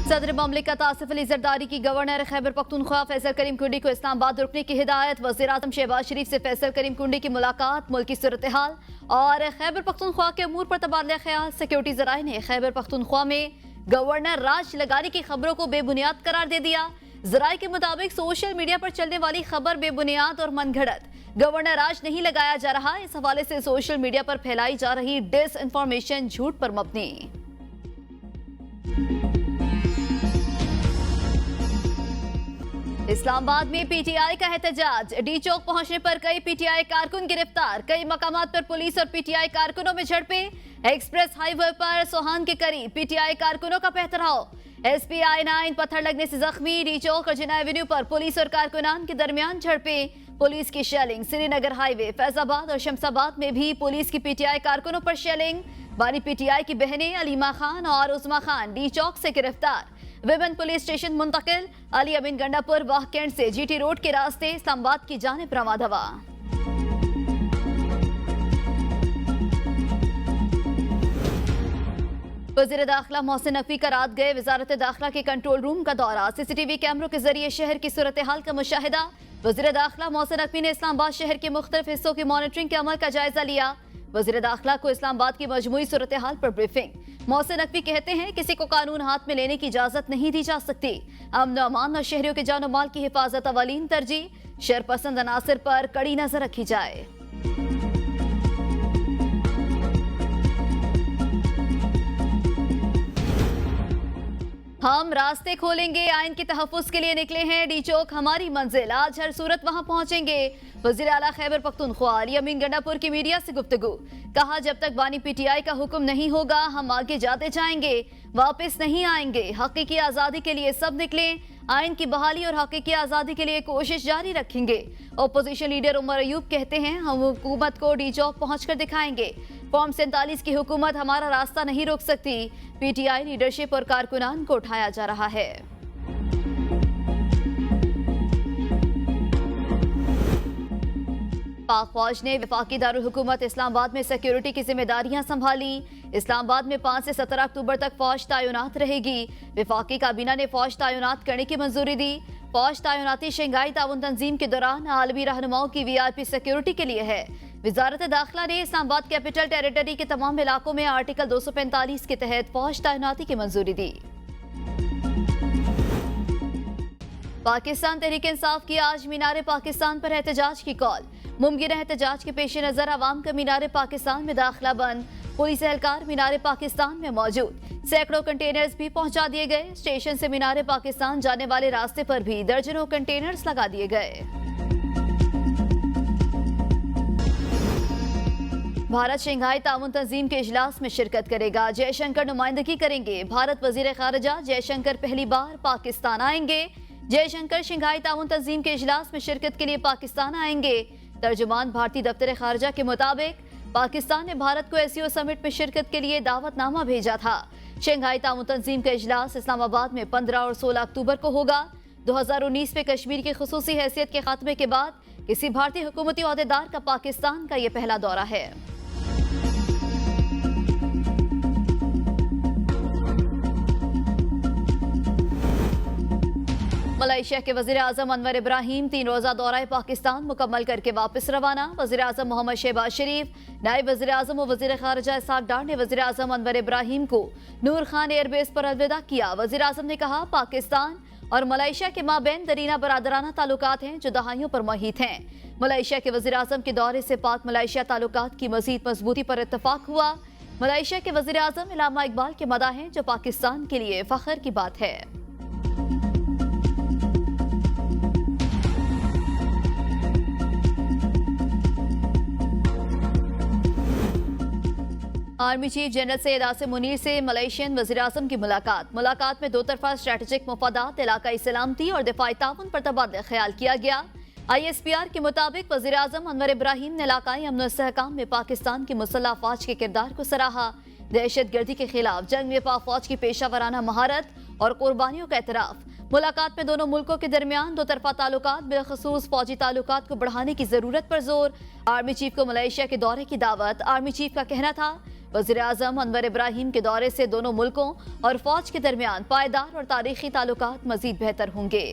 सदर ममलिकत आसिफ अली जरदारी की गवर्नर खैबर पख्तूनख्वा फैसल करीम कुंडी को इस्लामाबाद रुकने की हिदायत। वज़ीर आज़म शहबाज शरीफ से फैसल करीम कुंडी की मुलाकात, मुल्की सूरत हाल और खैबर पख्तूनख्वा के अमूर पर तबादला ख्याल। सिक्योरिटी ज़राए ने खैबर पख्तूनख्वा में गवर्नर राज लगाने की खबरों को बेबुनियाद करार दे दिया। ज़राए के मुताबिक सोशल मीडिया पर चलने वाली खबर बेबुनियाद और मनगढ़ंत, गवर्नर राज नहीं लगाया जा रहा। इस हवाले से सोशल मीडिया पर फैलाई जा रही डिस इन्फॉर्मेशन झूठ पर मबनी। इस्लामाबाद में पीटीआई का एहतजाज, डी चौक पहुंचने पर कई पीटीआई कारकुन गिरफ्तार। कई मकामात पर पुलिस और पीटीआई कारकुनों में झड़पें। एक्सप्रेस हाईवे पर सोहान के करीब पीटीआई कारकुनों का पहराव। एसपी I-9 पत्थर लगने से जख्मी। डी चौक और जिना एवेन्यू पर पुलिस और कारकुनान के दरमियान झड़पें। पुलिस की शेलिंग। श्रीनगर हाईवे, फैजाबाद और शमशाबाद में भी पुलिस की पीटीआई कारकुनों पर शेलिंग। बानी पीटीआई की बहनें अलीमा खान और उस्मा खान डी चौक से गिरफ्तार। विमेन पुलिस स्टेशन मुंतकिल। अली अमीन गंडापुर वाह कैंट से जीटी रोड के रास्ते इस्लामाबाद की जानिब रवाना हुआ। वज़ीर दाखिला मोहसिन नकवी का रात गए वजारत दाखिला के कंट्रोल रूम का दौरा। सीसीटीवी कैमरों के जरिए शहर की सूरत हाल का मुशाहिदा। वज़ीर दाखिला मोहसिन नकवी ने इस्लामाबाद शहर के मुख्तलिफ हिस्सों की मॉनिटरिंग के अमल का जायजा लिया। वज़ीर दाखिला को इस्लामाबाद की मजमूई सूरत हाल पर ब्रीफिंग। मोहसिन नकवी कहते हैं किसी को कानून हाथ में लेने की इजाजत नहीं दी जा सकती। अमन अमान और शहरियों के जानो माल की हिफाजत अवलीन तरजीह। शरपसंद अनासिर पर कड़ी नजर रखी जाए। हम रास्ते खोलेंगे, आइन के तहफ़्फ़ुज़ के लिए निकले हैं। डी चौक हमारी मंजिल, आज हर सूरत वहां पहुंचेंगे। वज़ीर आला खैबर पख्तूनख्वा अली अमीन गंडापुर की मीडिया से गुफ्तगू। कहा जब तक बानी पीटीआई का हुक्म नहीं होगा हम आगे जाते जाएंगे, वापस नहीं आएंगे। हकीकी आज़ादी के लिए सब निकलें, आइन की बहाली और हकीकी आज़ादी के लिए कोशिश जारी रखेंगे। अपोजिशन लीडर उमर अयूब कहते हैं हम हुकूमत को डी चौक पहुंचकर दिखाएंगे। फॉर्म 47 की हुकूमत हमारा रास्ता नहीं रोक सकती। पीटीआई लीडरशिप और कारकुनान को उठाया जा रहा है। पाक फौज ने वफाकी दारुल हुकूमत इस्लामाबाद में सिक्योरिटी की जिम्मेदारियां संभाली। इस्लामाबाद में 5 से 17 अक्टूबर तक फौज तैनात रहेगी। वफाकी काबीना ने फौज तैनात करने की मंजूरी दी। फौज तैनाती शंघाई ताउन तंजीम के दौरान आलमी रहनुमाओं की वीआईपी सिक्योरिटी के लिए है। वजारत दाखिला ने इस्लामाबाद कैपिटल टेरिटरी के तमाम इलाकों में आर्टिकल 245 के तहत फौज तैनाती की मंजूरी दी। पाकिस्तान तहरीक इंसाफ की आज मीनार पाकिस्तान पर एहतजाज की कॉल। मुमकिन एहतजाज के पेश नजर आवाम का मीनार पाकिस्तान में दाखिला बंद। पुलिस एहलकार मीनार पाकिस्तान में मौजूद। सैकड़ों कंटेनर्स भी पहुंचा दिए गए। स्टेशन से मीनार पाकिस्तान जाने वाले रास्ते पर भी दर्जनों कंटेनर्स लगा दिए गए। भारत शंघाई ताउन तंजीम के इजलास में शिरकत करेगा। जयशंकर नुमाइंदगी करेंगे। भारत वजीर खारजा जयशंकर पहली बार पाकिस्तान आएंगे। जयशंकर शंघाई ताउन तंजीम के इजलास में शिरकत के लिए पाकिस्तान आएंगे। तर्जुमान भारतीय दफ्तर खारजा के मुताबिक पाकिस्तान ने भारत को एससीओ समिट में शिरकत के लिए दावतनामा भेजा था। शंघाई ताउन तंजीम का इजलास इस्लामाबाद में 15 और 16 अक्टूबर को होगा। 2019 में कश्मीर की खुसूसी हैसियत के खात्मे के बाद किसी भारतीय हुकूमती ओहदेदार का पाकिस्तान का यह पहला दौरा है। मलेशिया के वज़ीर आज़म अनवर इब्राहिम 3 रोज़ा दौरा पाकिस्तान मुकम्मल करके वापस रवाना। वज़ीर आज़म मोहम्मद शहबाज शरीफ, नायब वज़ीर आज़म और वज़ीर खारजा इसहाक डार ने वज़ीर आज़म अनवर इब्राहिम को नूर खान एयरबेस पर अलविदा किया। वज़ीर आज़म ने कहा पाकिस्तान और मलेशिया के माबैन दरीना बरादराना ताल्लुकात हैं जो दहाइयों पर मुहित हैं। मलेशिया के वज़ीर आज़म के दौरे से पाक मलेशिया ताल्लुकात की मज़ीद मजबूती पर इत्तफाक हुआ। मलेशिया के वज़ीर आज़म इलामा इकबाल के मदा हैं जो पाकिस्तान के लिए फ़ख्र की बात है। Army chief general Syed Asim Munir से मलेशियन वज़ीर आज़म की मुलाकात में दो तरफा स्ट्रेटेजिक मफादात, इलाकाई सलामती और दिफाई ताउन पर तबादला ख्याल किया गया। ISPR के मुताबिक वज़ीर आज़म अनवर इब्राहिम ने इलाकाई अमन और इस्तेहकाम में पाकिस्तान की मुसल्लह अफवाज के किरदार को सराहा। दहशत गर्दी के खिलाफ जंग में पाक फौज की पेशा वराना महारत और कुर्बानियों का एतराफ। मुलाकात में दोनों मुल्कों के दरमियान दो तरफा ताल्लुकात, बिलखसूस फौजी ताल्लुकात को बढ़ाने की जरूरत पर जोर। आर्मी चीफ को मलेशिया के दौरे की दावत। आर्मी चीफ का कहना था वज़ीर आज़म अनवर इब्राहिम के दौरे से दोनों मुल्कों और फौज के दरमियान पायदार और तारीखी ताल्लुकात मजीद बेहतर होंगे।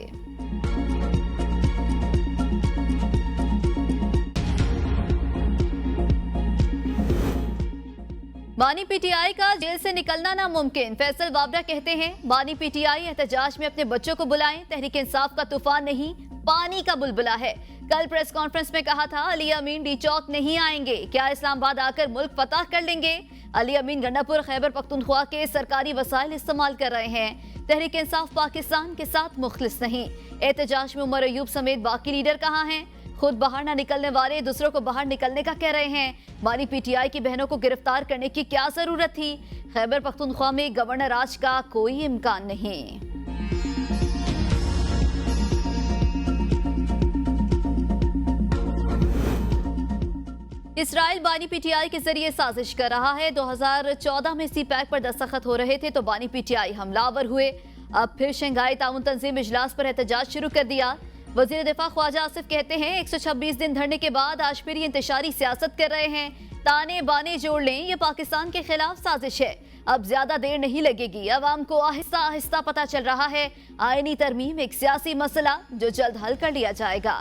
बानी पीटीआई का जेल से निकलना नामुमकिन, फैसल वाबरा कहते हैं बानी पीटीआई एहतजाज में अपने बच्चों को बुलाएं, तहरीक इंसाफ का तूफान नहीं पानी का बुलबुला है। कल प्रेस कॉन्फ्रेंस में कहा था अली अमीन डी चौक नहीं आएंगे, क्या इस्लामाबाद आकर मुल्क फतह कर लेंगे। अली अमीन गंडापुर खैबर पख्तूनख्वा के सरकारी वसाइल इस्तेमाल कर रहे हैं, तहरीक इंसाफ पाकिस्तान के साथ मुखलिस नहीं। एहतजाज में उमर अयूब समेत बाकी लीडर कहाँ हैं, खुद बाहर ना निकलने वाले दूसरों को बाहर निकलने का कह रहे हैं। बानी पीटीआई की बहनों को गिरफ्तार करने की क्या जरूरत थी। खैबर पख्तूनख्वा में गवर्नर राज का कोई इम्कान नहीं। इसराइल बानी पीटीआई के जरिए साजिश कर रहा है। 2014 में सी पैक पर दस्तखत हो रहे थे तो बानी पीटीआई हमलावर हुए। अब फिर शंघाई ताउन तंजीम इजलास पर एहतजाज शुरू कर दिया। वजीर दिफा ख्वाजा आसिफ कहते हैं 126 दिन धरने के बाद आज फिर ये इंतशारी सियासत कर रहे हैं। ताने बाने जोड़ लें, ये पाकिस्तान के खिलाफ साजिश है। अब ज्यादा देर नहीं लगेगी, अवाम को आहिस्ता आहिस्ता पता चल रहा है आईनी तरमीम एक सियासी मसला जो जल्द हल कर लिया जाएगा।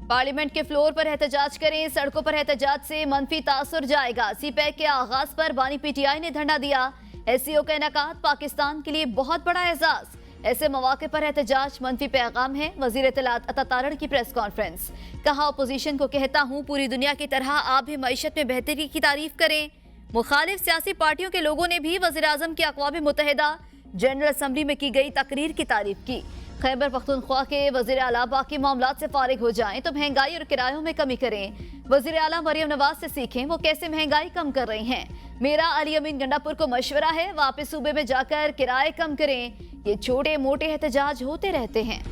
पार्लियामेंट के फ्लोर पर एहतजाज करें, सड़कों पर एहतजाज से मनफी तासुर जाएगा। सी पैक के आगाज पर बानी पीटीआई ने धरना दिया। एससीओ का इनेकाद पाकिस्तान के लिए बहुत बड़ा एजाज, ऐसे मौके पर एहतजाज मनफी पैगाम है। वजीर इत्तलात अता तारड़ की प्रेस कॉन्फ्रेंस, कहा अपोजिशन को कहता हूं पूरी दुनिया की तरह आप भी मईशत में बेहतरी की तारीफ करें। मुखालिफ सियासी पार्टियों के लोगों ने भी वजीर आजम की अक़वाम मुत्तहिदा जनरल असम्बली में की गई तकरीर की तारीफ की। खैबर पख्तूनख्वा के वज़ीर आला बाकी मामलात से फारिग हो जाएं तो महंगाई और किरायों में कमी करें। वज़ीर आला मरियम नवाज से सीखें वो कैसे महंगाई कम कर रही हैं। मेरा अली अमीन गंडापुर को मशवरा है वापस सूबे में जाकर किराए कम करें। ये छोटे मोटे एहतजाज होते रहते हैं।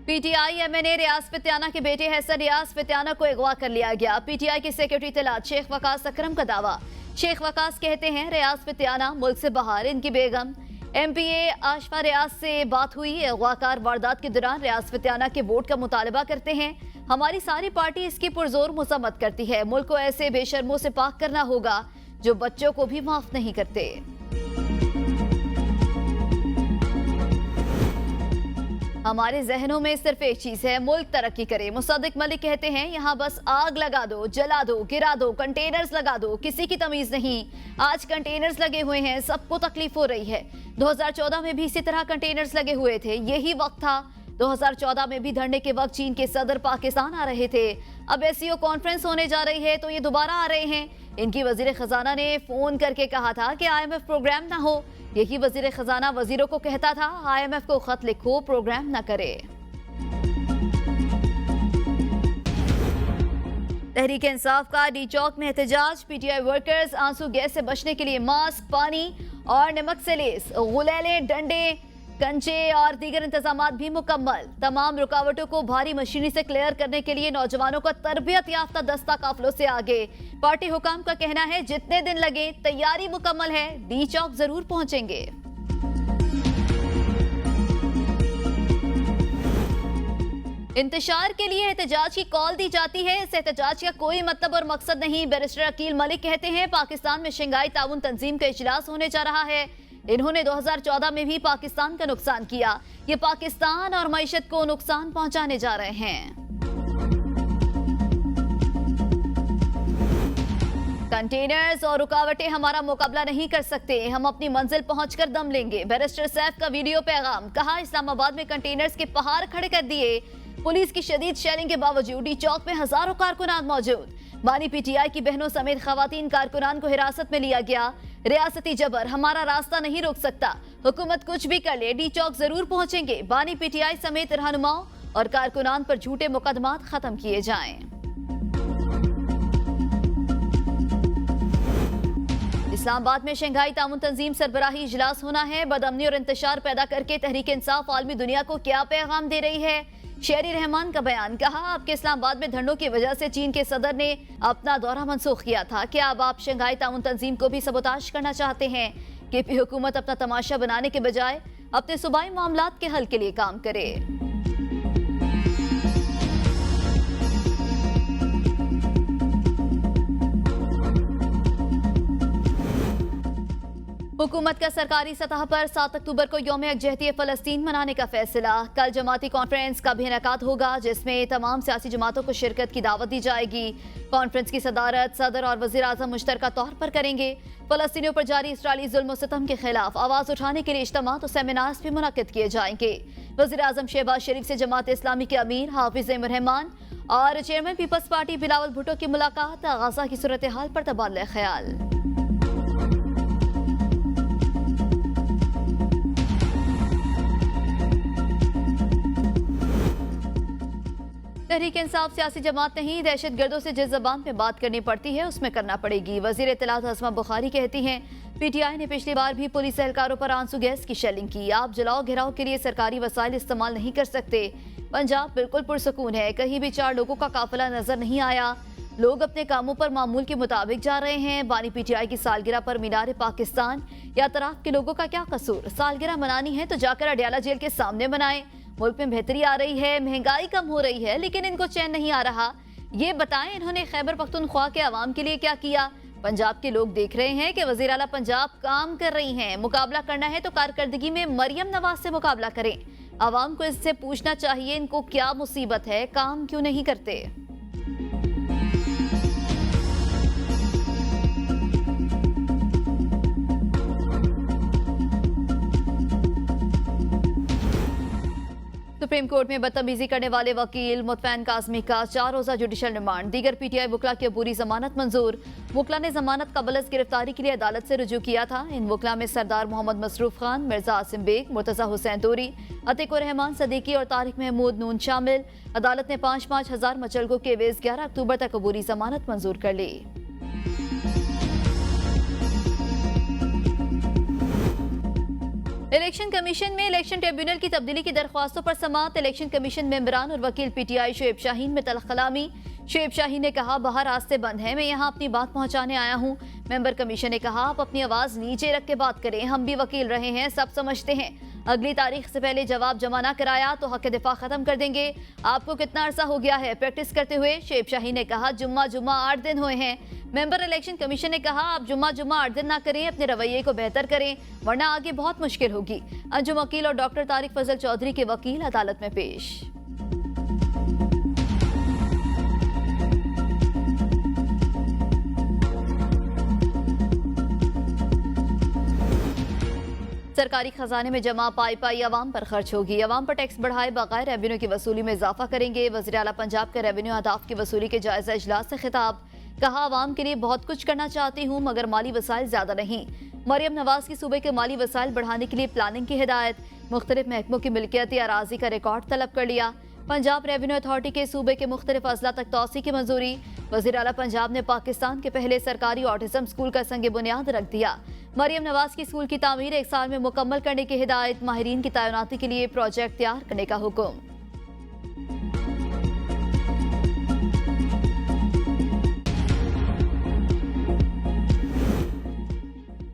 पीटीआई एमएनए रियाज फित्याना के बेटे हैसन रियाज फित्याना को अगवा कर लिया गया। पीटीआई के सेक्रेटरी इत्तलात शेख वकास अकरम का दावा। शेख वकास कहते हैं रियाज फित्याना मुल्क से बाहर, इनकी बेगम एमपीए आशफा रियाज से बात हुई। अगवाकार वारदात के दौरान रियाज फित्याना के वोट का मुतालबा करते हैं। हमारी सारी पार्टी इसकी पुरजोर मजम्मत करती है। मुल्क को ऐसे बेशर्मों से पाक करना होगा जो बच्चों को भी माफ नहीं करते। हमारे जहनों में सिर्फ एक चीज है, मुल्क तरक्की करे। मुसद्दिक मलिक कहते हैं यहाँ बस आग लगा दो, जला दो, गिरा दो, कंटेनर्स लगा दो, किसी की तमीज नहीं। आज कंटेनर्स लगे हुए हैं, सबको तकलीफ हो रही है। 2014 में भी इसी तरह कंटेनर्स लगे हुए थे, यही वक्त था। 2014 में भी धरने के वक्त चीन के सदर पाकिस्तान आ रहे थे। अब एससीओ कॉन्फ्रेंस होने जा रही है तो ये दोबारा आ रहे हैं। इनकी वजीर खजाना ने फोन करके कहा था कि IMF प्रोग्राम ना हो। यही वजीर खजाना वजीरों को कहता था IMF को खत लिखो, प्रोग्राम ना करे। तहरीक इंसाफ का डी चौक में एहतजाज। पीटीआई वर्कर्स आंसू गैस से बचने के लिए मास्क, पानी और नमक से लेस गुलेले, डंडे, कंचे और दीगर इंतजाम भी मुकम्मल। तमाम रुकावटों को भारी मशीनरी से क्लियर करने के लिए नौजवानों का तरबियत याफ्ता दस्ता काफिलों से आगे। पार्टी हुकाम का कहना है जितने दिन लगे तैयारी मुकम्मल है, डी चौक जरूर पहुंचेंगे। इंतशार के लिए एहतजाज की कॉल दी जाती है, इस एहतजाज का कोई मतलब और मकसद नहीं। बैरिस्टर अकील मलिक कहते हैं पाकिस्तान में शंघाई ताउन तंजीम का इजलास होने जा रहा है। इन्होंने 2014 में भी पाकिस्तान का नुकसान किया। ये पाकिस्तान और मईशत को नुकसान पहुंचाने जा रहे हैं। कंटेनर्स और रुकावटें हमारा मुकाबला नहीं कर सकते, हम अपनी मंजिल पहुंचकर दम लेंगे। बैरिस्टर सैफ का वीडियो पैगाम, कहा इस्लामाबाद में कंटेनर्स के पहाड़ खड़े कर दिए। पुलिस की शदीद शेलिंग के बावजूद डी चौक में हजारों कारकुनान मौजूद। बानी पीटीआई की बहनों समेत खवातीन कारकुनान को हिरासत में लिया गया। रियासती जबर हमारा रास्ता नहीं रोक सकता, हुकूमत कुछ भी कर ले, डी चौक जरूर पहुंचेंगे। बानी पीटीआई समेत रहनुमाओं और कारकुनान पर झूठे मुकदमात खत्म किए जाएं। इस्लामाबाद में शंघाई ताउन तंजीम सरबराही इजलास होना है। बदअमनी और इंतशार पैदा करके तहरीक इंसाफ आलमी दुनिया को क्या पैगाम दे रही है। शेरी रहमान का बयान, कहा आपके इस्लामाबाद में धरनों की वजह से चीन के सदर ने अपना दौरा मंसूख किया था। क्या अब आप शंघाई ताउन तंजीम को भी सबोताश करना चाहते हैं? केपी हुकूमत अपना तमाशा बनाने के बजाय अपने सूबाई मामलात के हल के लिए काम करे। हुकूमत का सरकारी सतह पर 7 अक्टूबर को यौम यकजहती फ़लस्तीन मनाने का फैसला। कल जमाती कॉन्फ्रेंस का भी इनेकाद होगा जिसमें तमाम सियासी जमातों को शिरकत की दावत दी जाएगी। कॉन्फ्रेंस की सदारत सदर और वज़ीर आज़म मुश्तरका तौर पर करेंगे। फ़लस्तीनियों पर जारी इसराइली जुल्म सितम के खिलाफ आवाज़ उठाने के लिए इज्तिमा और सेमिनार्स भी मुनक़िद किए जाएंगे। वज़ीर आज़म शहबाज शरीफ से जमात इस्लामी के अमीर हाफिज़ रहमान और chairman Peoples Party Bilawal Bhutto की मुलाकात। गाज़ा की सूरत हाल पर तबादला ख्याल। तहरीक इंसाफ सियासी जमात नहीं, दहशत गर्दों से जिस जबान पे बात करनी पड़ती है उसमें करना पड़ेगी। वजीर इत्तलात हस्मा बुखारी कहती हैं पीटीआई ने पिछली बार भी पुलिस एहलकारों पर आंसू गैस की शेलिंग की। आप जलाओ घिराव के लिए सरकारी वसाइल इस्तेमाल नहीं कर सकते। पंजाब बिल्कुल पुरसकून है, कहीं भी 4 लोगों का काफिला नजर नहीं आया। लोग अपने कामों पर मामूल के मुताबिक जा रहे हैं। बानी पीटीआई की सालगिरह पर मीनार पाकिस्तान या तराफ के लोगों का क्या कसूर? सालगिरह मनानी है तो जाकर अडयाला जेल के सामने मनाएं। मुल्क में बेहतरी आ रही है, महंगाई कम हो रही है, लेकिन इनको चैन नहीं आ रहा। ये बताएं इन्होंने खैबर पख्तूनख्वा के अवाम के लिए क्या किया? पंजाब के लोग देख रहे हैं कि वज़ीर आला पंजाब काम कर रही हैं। मुकाबला करना है तो कारकर्दगी में मरियम नवाज से मुकाबला करें। अवाम को इससे पूछना चाहिए इनको क्या मुसीबत है, काम क्यों नहीं करते? सुप्रीम कोर्ट में बदतमीजी करने वाले वकील मुतफैन काज़मी का 4 रोज़ा जुडिशल रिमांड। दीगर पीटीआई वकला की अबूरी जमानत मंजूर। वकला ने जमानत कबल अज़ गिरफ्तारी के लिए अदालत से रुजू किया था। इन वकला में सरदार मोहम्मद मसरूफ खान, मिर्जा आसिम बेग, मुर्तज़ा हुसैन तोरी, अतीकुर रहमान सदीकी और तारिक महमूद नून शामिल। अदालत ने 5-5 हज़ार मचलगों के एवज 11 अक्टूबर तक अबूरी जमानत मंजूर कर ली। इलेक्शन कमीशन में इलेक्शन ट्रिब्यूनल की तब्दीली की दरख्वास्तों पर समाअत। इलेक्शन कमीशन मेंबरान और वकील पीटीआई शुएब शाहीन में तल्ख कलामी। शुएब शाहीन ने कहा बाहर रास्ते बंद हैं, मैं यहाँ अपनी बात पहुँचाने आया हूँ। मेंबर कमीशन ने कहा आप अपनी आवाज़ नीचे रख के बात करें, हम भी वकील रहे हैं, सब समझते हैं। अगली तारीख से पहले जवाब जमा ना कराया तो हक दिफा खत्म कर देंगे। आपको कितना अरसा हो गया है प्रैक्टिस करते हुए? शुएब शाहीन ने कहा जुम्मा 8 दिन हुए हैं। मेंबर इलेक्शन कमीशन ने कहा आप जुम्मा 8 दिन ना करें, अपने रवैये को बेहतर करें वरना आगे बहुत मुश्किल होगी। अंजुम वकील और डॉक्टर तारिक फजल चौधरी के वकील अदालत में पेश। सरकारी खजाने में जमा पाई अवाम पर खर्च होगी। अवाम पर टैक्स बढ़ाए बगैर रेवेन्यू की वसूली में इजाफा करेंगे। वज़ीर आला पंजाब के रेवेन्यू अहदाफ की वसूली के जायजा इजलास से खिताब। कहा आवाम के लिए बहुत कुछ करना चाहती हूँ मगर माली वसाइल ज्यादा नहीं। मरियम नवाज की सूबे के माली वसाइल बढ़ाने के लिए प्लानिंग की हिदायत। मुख्तलिफ महकमों की मिल्कियती अराजी का रिकॉर्ड तलब कर लिया। पंजाब रेवेन्यू अथॉरिटी के सूबे के मुख्तलिफ अजला तक तोसी की मंजूरी। वज़ीर आला पंजाब ने पाकिस्तान के पहले सरकारी ऑटिज्म स्कूल का संग बुनियाद रख दिया। मरियम नवाज की स्कूल की तामीर 1 साल में मुकम्मल करने की हिदायत। माहिरीन की तैनाती के लिए प्रोजेक्ट तैयार करने का हुक्म।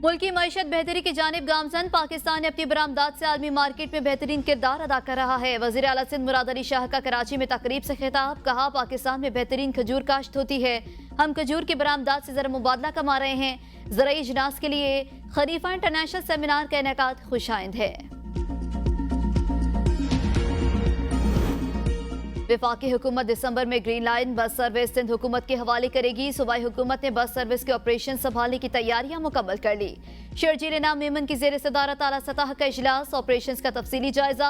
मुल्की मईशत बेहतरी की जानिब गामजन। पाकिस्तान ने अपनी बरामदात से आलमी मार्केट में बेहतरीन किरदार अदा कर रहा है। वज़ीर आला सिंध मुराद अली शाह का कराची में तकरीब से खिताब। कहा पाकिस्तान में बेहतरीन खजूर काश्त होती है, हम खजूर की बरामदात से ज़रा मुबादला कमा रहे हैं। ज़राई इजनास के लिए खलीफा इंटरनेशनल सेमिनार का इनेकाद खुशाइंद है। वफाकी हुकूमत दिसंबर में green line bus service Sindh हुकूमत के हवाले करेगी। सूबाई हुकूमत ने बस सर्विस के ऑपरेशन संभालने की तैयारियां मुकम्मल कर ली। शर्जील इनाम मेमन की जेर सदारत आला सतह का इजलास। ऑपरेशन का तफसीली जायजा।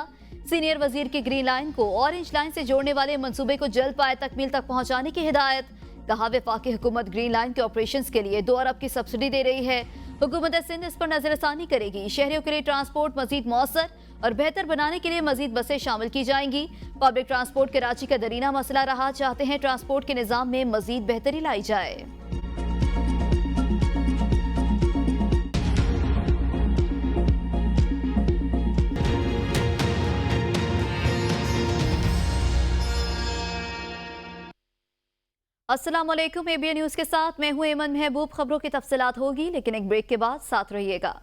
सीनियर वजीर की ग्रीन लाइन को ऑरेंज लाइन से जोड़ने वाले मंसूबे को जल्द पाए तकमील तक पहुंचाने की हिदायत। कहा वफाकी हुकूमत ग्रीन लाइन के ऑपरेशन के लिए 2 अरब की सब्सिडी दे रही है। हुकूमत सिंध इस पर नजरसानी करेगी। शहरियों के लिए ट्रांसपोर्ट मजीद मौसर और बेहतर बनाने के लिए मजीद बसें शामिल की जाएंगी। पब्लिक ट्रांसपोर्ट कराची का दरीना मसला रहा, चाहते हैं ट्रांसपोर्ट के निजाम में मजीद बेहतरी लाई जाए। अस्सलाम वालेकुम, एबीएन न्यूज के साथ मैं हूं एमन महबूब। खबरों की तफसीलात होगी लेकिन एक ब्रेक के बाद साथ रहिएगा।